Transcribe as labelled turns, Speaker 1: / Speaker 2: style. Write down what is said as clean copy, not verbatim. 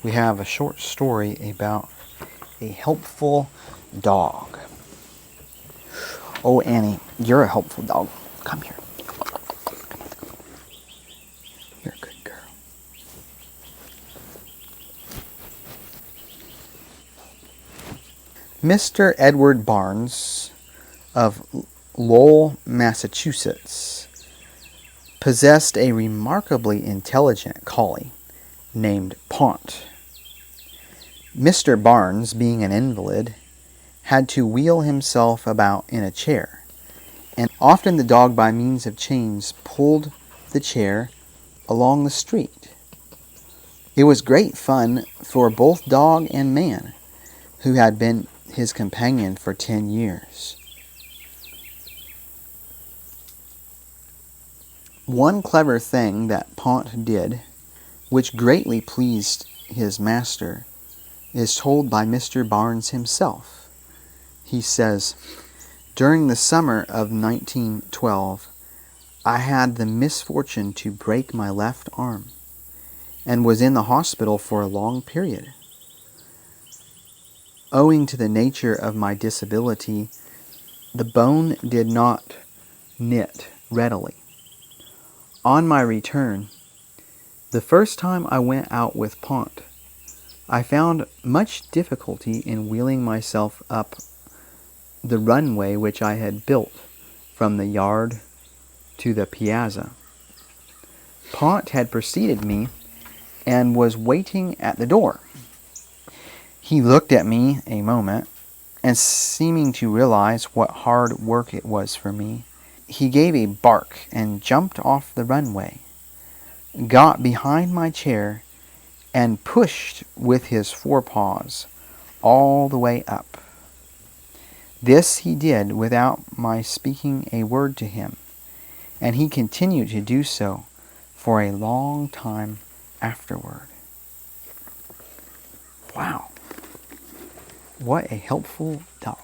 Speaker 1: we have a short story about a helpful dog. Oh, Annie, you're a helpful dog. Come here. You're a good girl. Mr. Edward Barnes of Lowell, Massachusetts, possessed a remarkably intelligent collie named Pont. Mr. Barnes, being an invalid, had to wheel himself about in a chair, and often the dog, by means of chains, pulled the chair along the street. It was great fun for both dog and man, who had been his companion for 10 years. One clever thing that Pont did, which greatly pleased his master, is told by Mr. Barnes himself. He says, "During the summer of 1912, I had the misfortune to break my left arm, and was in the hospital for a long period. Owing to the nature of my disability, the bone did not knit readily. On my return, the first time I went out with Pont, I found much difficulty in wheeling myself up the runway which I had built from the yard to the piazza. Pont had preceded me and was waiting at the door. He looked at me a moment, and seeming to realize what hard work it was for me, he gave a bark and jumped off the runway, got behind my chair, and pushed with his forepaws all the way up. This he did without my speaking a word to him, and he continued to do so for a long time afterward." Wow. What a helpful dog.